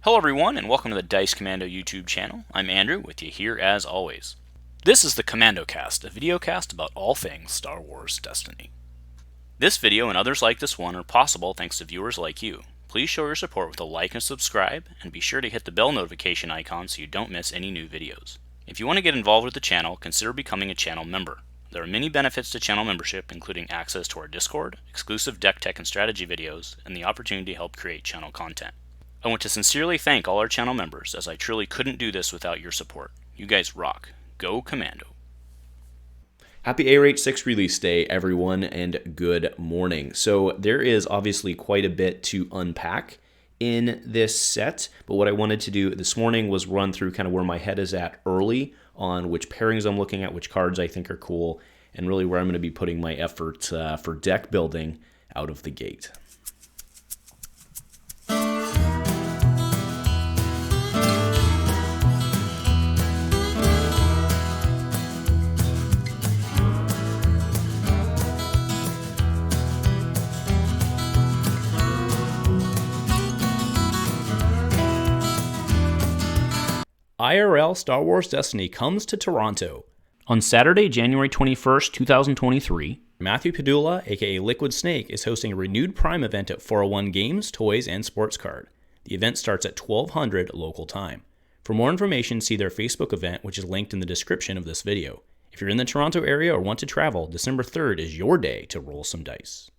Hello everyone, and welcome to the Dice Commando YouTube channel. I'm Andrew, with you here as always. This is the Commando Cast, a video cast about all things Star Wars Destiny. This video and others like this one are possible thanks to viewers like you. Please show your support with a like and subscribe, and be sure to hit the bell notification icon so you don't miss any new videos. If you want to get involved with the channel, consider becoming a channel member. There are many benefits to channel membership, including access to our Discord, exclusive deck tech and strategy videos, and the opportunity to help create channel content. I want to sincerely thank all our channel members, as I truly couldn't do this without your support. You guys rock. Go Commando. Happy ARH6 release day, everyone, and good morning. So there is obviously quite a bit to unpack in this set, but what I wanted to do this morning was run through kind of where my head is at early on which pairings I'm looking at, which cards I think are cool, and really where I'm going to be putting my effort for deck building out of the gate. IRL Star Wars Destiny comes to Toronto. On Saturday, January 21st, 2023, Matthew Padula, aka Liquid Snake, is hosting a renewed Prime event at 401 Games, Toys, and Sports Card. The event starts at 1200 local time. For more information, see their Facebook event, which is linked in the description of this video. If you're in the Toronto area or want to travel, December 3rd is your day to roll some dice.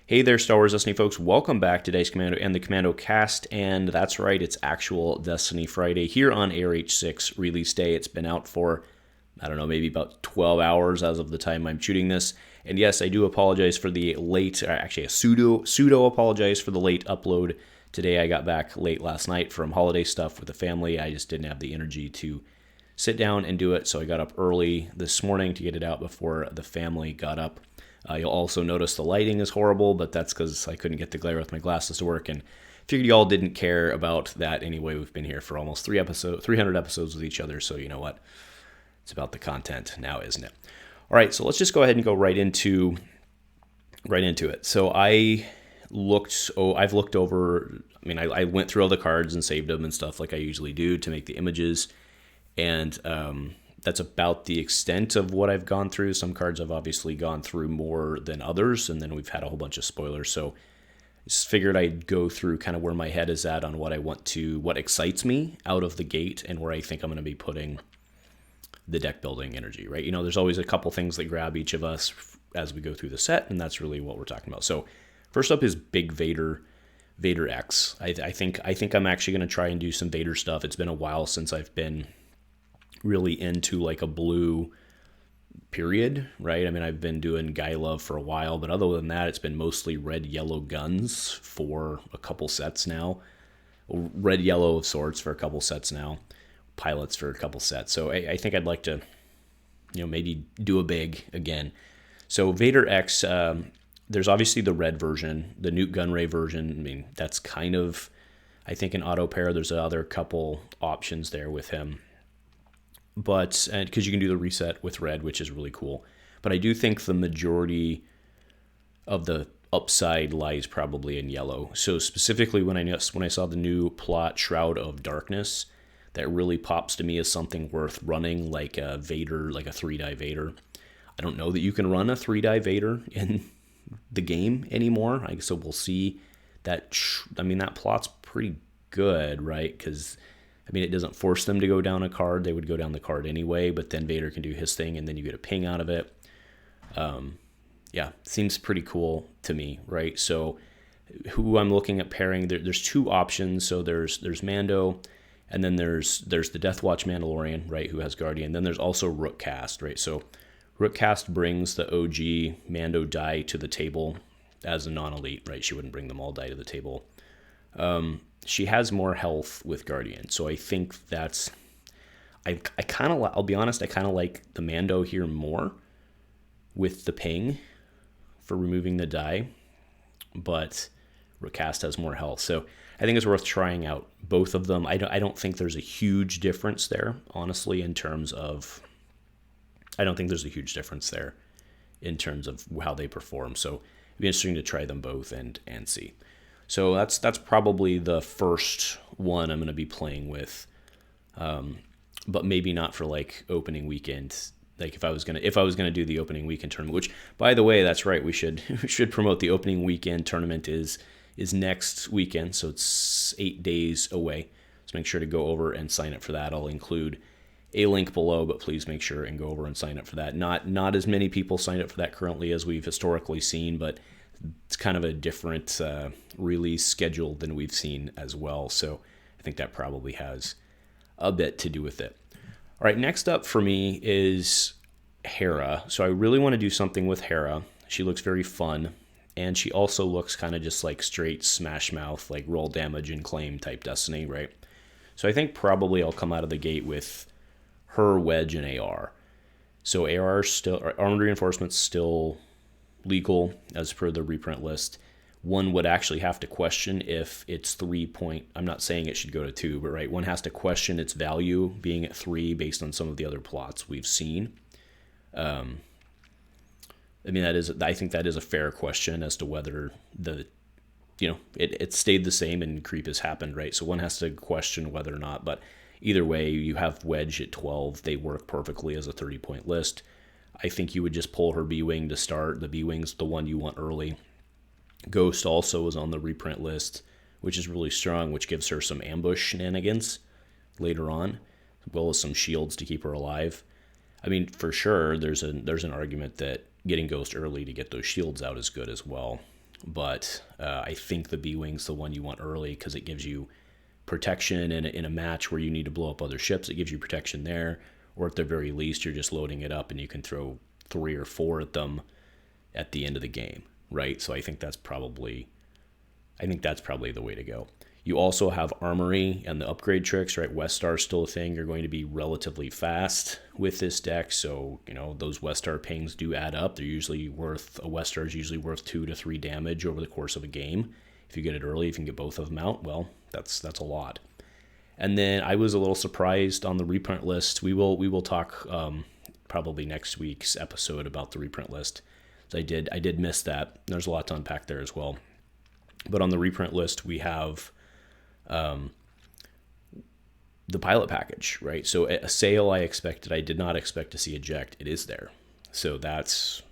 Hey there, Star Wars Destiny folks. Welcome back to Dice Commando and the Commando Cast, and that's right, it's actual Destiny Friday here on ARH6 release day. It's been out for, I don't know, maybe about 12 hours as of the time I'm shooting this. And yes, I do apologize for the late, actually a pseudo apologize for the late upload. Today I got back late last night from holiday stuff with the family. I just didn't have the energy to sit down and do it, so I got up early this morning to get it out before the family got up. You'll also notice the lighting is horrible, but that's because I couldn't get the glare with my glasses to work, and figured y'all didn't care about that anyway. We've been here for almost 300 episodes with each other, so you know what? It's about the content now, isn't it? All right, so let's just go ahead and go right into it. So I've looked over. I mean, I went through all the cards and saved them and stuff like I usually do to make the images, and that's about the extent of what I've gone through. Some cards I've obviously gone through more than others, and then we've had a whole bunch of spoilers. So I just figured I'd go through kind of where my head is at on what excites me out of the gate, and where I think I'm going to be putting the deck building energy, right? You know, there's always a couple things that grab each of us as we go through the set, and that's really what we're talking about. So first up is Big Vader X. I think I'm actually going to try and do some Vader stuff. It's been a while since I've been really into like a blue period, right? I mean, I've been doing Guy Love for a while, but other than that, it's been mostly red, yellow guns for a couple sets now. Red, yellow of sorts for a couple sets now. Pilots for a couple sets. So I think I'd like to, maybe do a big again. So Vader X, there's obviously the red version, the Nute Gunray version. I mean, that's kind of, I think, an auto pair. There's other couple options there with him. But because you can do the reset with red, which is really cool. But I do think the majority of the upside lies probably in yellow. So specifically when I saw the new plot Shroud of Darkness, that really pops to me as something worth running, like a Vader, like a 3-die Vader. I don't know that you can run a 3-die Vader in the game anymore. So we'll see. That plot's pretty good, right? Because it doesn't force them to go down a card. They would go down the card anyway, but then Vader can do his thing, and then you get a ping out of it. Seems pretty cool to me, right? So who I'm looking at pairing, there's two options. So there's Mando, and then there's the Death Watch Mandalorian, right, who has Guardian. Then there's also Rookcast, right? So Rookcast brings the OG Mando die to the table as a non-elite, right? She wouldn't bring them all die to the table. She has more health with Guardian, so I think that's, I'll be honest, I kind of like the Mando here more with the ping for removing the die, but Rookcast has more health, so I think it's worth trying out both of them. I don't think there's a huge difference there, honestly, in terms of, I don't think there's a huge difference there in terms of how they perform, so it'd be interesting to try them both and see. So that's probably the first one I'm going to be playing with, but maybe not for like opening weekend. Like if I was gonna do the opening weekend tournament, which by the way, that's right, we should promote the opening weekend tournament is next weekend, so it's 8 days away. So make sure to go over and sign up for that. I'll include a link below, but please make sure and go over and sign up for that. Not as many people signed up for that currently as we've historically seen, but it's kind of a different release schedule than we've seen as well. So I think that probably has a bit to do with it. All right, next up for me is Hera. So I really want to do something with Hera. She looks very fun, and she also looks kind of just like straight smash mouth, like roll damage and claim type Destiny, right? So I think probably I'll come out of the gate with her, Wedge, and AR. So AR still, armored reinforcements still legal as per the reprint list. One would actually have to question if it's 3 point. I'm not saying it should go to 2, but right, one has to question its value being at 3 based on some of the other plots we've seen. I mean, I think that is a fair question as to whether it stayed the same and creep has happened, right? So one has to question whether or not, but either way, you have Wedge at 12. They work perfectly as a 30-point list. I think you would just pull her B-Wing to start. The B-Wing's the one you want early. Ghost also is on the reprint list, which is really strong, which gives her some ambush shenanigans later on, as well as some shields to keep her alive. I mean, for sure, there's an argument that getting Ghost early to get those shields out is good as well. But I think the B-Wing's the one you want early because it gives you protection in a match where you need to blow up other ships. It gives you protection there, or at the very least, you're just loading it up and you can throw 3 or 4 at them at the end of the game, right? So I think that's probably the way to go. You also have Armory and the upgrade tricks, right? Westar's still a thing. You're going to be relatively fast with this deck, so those Westar pings do add up. They're usually a Westar is usually worth 2 to 3 damage over the course of a game. If you get it early, if you can get both of them out, well, that's a lot. And then I was a little surprised on the reprint list. We will talk probably next week's episode about the reprint list. So I did miss that. There's a lot to unpack there as well. But on the reprint list, we have the pilot package, right? So a sale I expected. I did not expect to see eject. It is there. So that's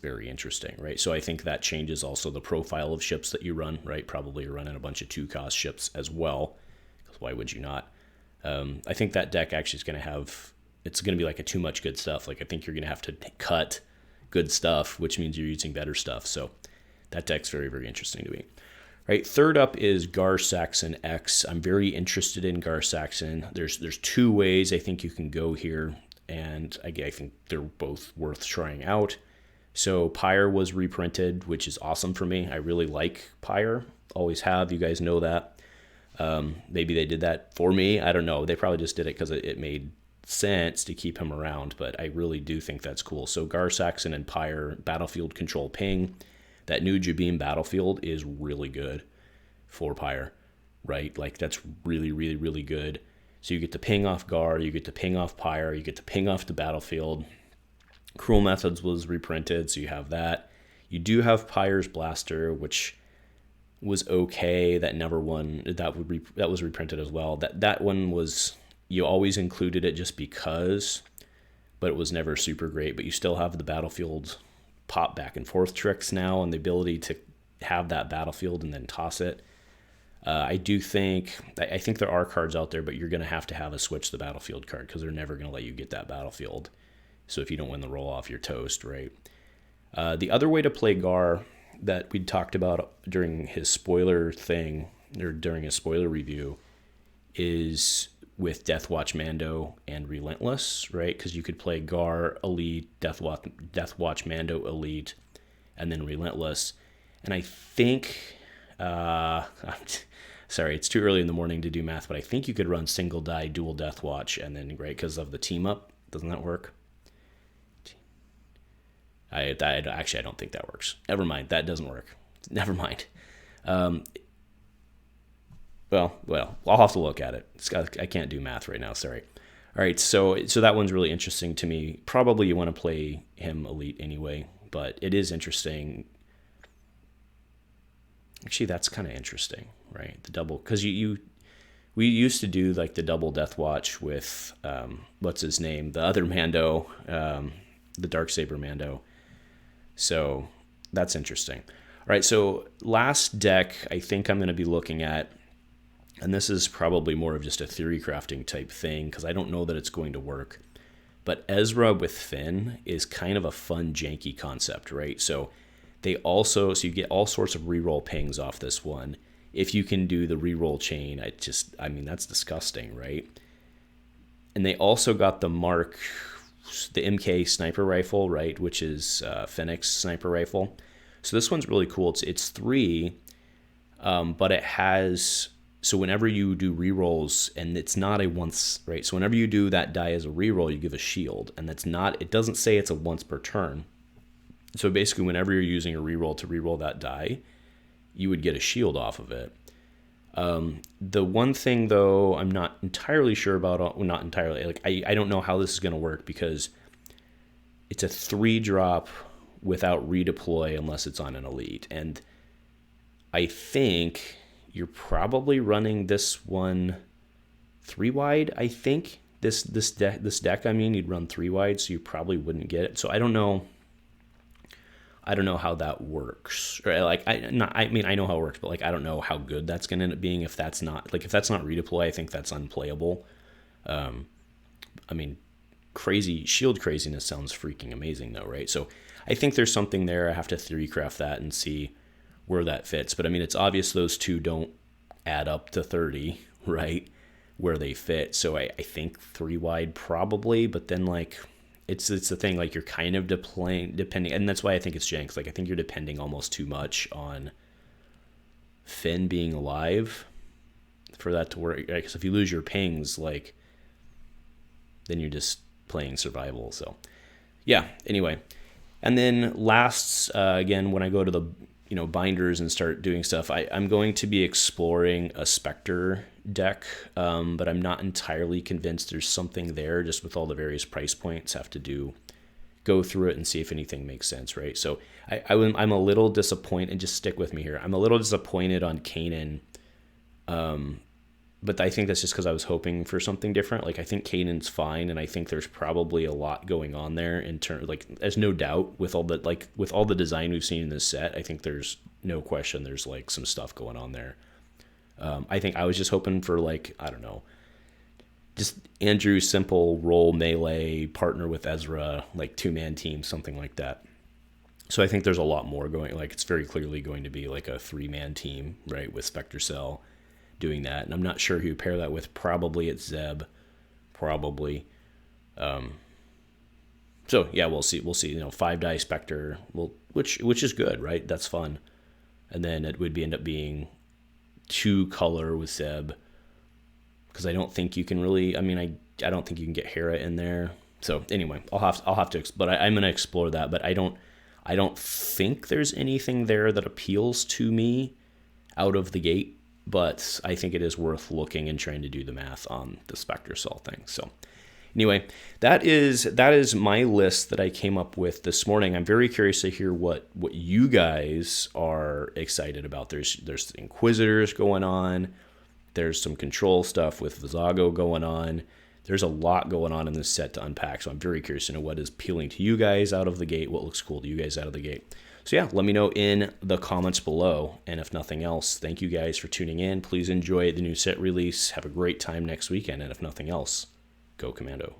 very interesting, right? So I think that changes also the profile of ships that you run, right? Probably you're running a bunch of 2-cost ships as well, because why would you not? I think that deck actually is going to have, it's going to be like a too much good stuff. Like I think you're going to have to cut good stuff, which means you're using better stuff. So that deck's very, very interesting to me. Right, third up is Gar Saxon X. I'm very interested in Gar Saxon. There's 2 ways I think you can go here, and I think they're both worth trying out. So Pyre was reprinted, which is awesome for me. I really like Pyre, always have. You guys know that. Maybe they did that for me. I don't know. They probably just did it because it made sense to keep him around, but I really do think that's cool. So Gar Saxon and Pyre, battlefield control ping. That new Jabeam battlefield is really good for Pyre, right? Like that's really, really, really good. So you get to ping off Gar, you get to ping off Pyre, you get to ping off the battlefield. Cruel Methods was reprinted, so you have that. You do have Pyre's Blaster, which was okay. That was reprinted as well. That one was, you always included it just because, but it was never super great. But you still have the battlefield pop back and forth tricks now, and the ability to have that battlefield and then toss it. I think there are cards out there, but you're going to have a switch the battlefield card because they're never going to let you get that battlefield. So if you don't win the roll off, you're toast, right? The other way to play Gar that we talked about during his spoiler thing, or during his spoiler review, is with Deathwatch Mando and Relentless, right? Because you could play Gar Elite, Deathwatch Mando Elite, and then Relentless. And I think, sorry, it's too early in the morning to do math, but I think you could run single die, dual Deathwatch, and then, right, because of the team up. Doesn't that work? I don't think that works. Never mind, that doesn't work. Never mind. Well, I'll have to look at it. I can't do math right now, sorry. All right, so that one's really interesting to me. Probably you want to play him Elite anyway, but it is interesting. Actually, that's kind of interesting, right? The double, because we used to do like the double Death Watch with what's his name, the other Mando, the Darksaber Mando. So that's interesting. All right, so last deck I think I'm going to be looking at, and this is probably more of just a theory crafting type thing because I don't know that it's going to work. But Ezra with Finn is kind of a fun, janky concept, right? So so you get all sorts of reroll pings off this one. If you can do the reroll chain, I mean, that's disgusting, right? And they also got the MK sniper rifle, right? Which is Fennec's sniper rifle. So this one's really cool. It's 3, but it has, so whenever you do rerolls, and it's not a once, right? So whenever you do that die as a reroll, you give a shield, and it doesn't say it's a once per turn. So basically, whenever you're using a reroll to reroll that die, you would get a shield off of it. The one thing, though, I'm not entirely sure about, well, not entirely, like I don't know how this is going to work because it's a 3-drop without redeploy unless it's on an elite. And I think you're probably running this one 3-wide, I think. This deck, I mean, you'd run 3-wide, so you probably wouldn't get it. So I don't know how that works. Like I know how it works, but like I don't know how good that's going to end up being if that's not redeploy. I think that's unplayable. I mean, shield craziness sounds freaking amazing though, right? So I think there's something there. I have to theory craft that and see where that fits. But I mean, it's obvious those two don't add up to 30, right? Where they fit. So I think 3-wide probably, but then like it's the thing, like you're kind of depending, and that's why I think it's jank. Like I think you're depending almost too much on Finn being alive for that to work. Right? Because if you lose your pings, like then you're just playing survival. So yeah. Anyway, and then last again, when I go to the binders and start doing stuff, I'm going to be exploring a Spectre deck, but I'm not entirely convinced there's something there just with all the various price points. Have to go through it and see if anything makes sense, right? So I'm a little disappointed, and just stick with me here. I'm a little disappointed on Kanan, but I think that's just because I was hoping for something different. Like I think Kanan's fine, and I think there's probably a lot going on there in terms, like there's no doubt with all the design we've seen in this set. I think there's no question there's like some stuff going on there. I think I was just hoping for like, I don't know, just Andrew simple roll melee partner with Ezra, like 2-man team, something like that. So I think there's a lot more going, like it's very clearly going to be like a 3-man team, right, with Spectre Cell doing that. And I'm not sure who you pair that with. Probably it's Zeb, probably. So yeah, we'll see. 5-die Spectre, which is good, right? That's fun. And then it would end up being 2-color with Zeb, because I don't think you can really. I mean, I don't think you can get Hera in there. So anyway, I'll have to. But I'm going to explore that. But I don't think there's anything there that appeals to me out of the gate. But I think it is worth looking and trying to do the math on the Spectre Cell thing. So anyway, that is my list that I came up with this morning. I'm very curious to hear what you guys are excited about. There's Inquisitors going on. There's some control stuff with Vizago going on. There's a lot going on in this set to unpack. So I'm very curious to know what is appealing to you guys out of the gate, what looks cool to you guys out of the gate. So yeah, let me know in the comments below. And if nothing else, thank you guys for tuning in. Please enjoy the new set release. Have a great time next weekend. And if nothing else, go Commando.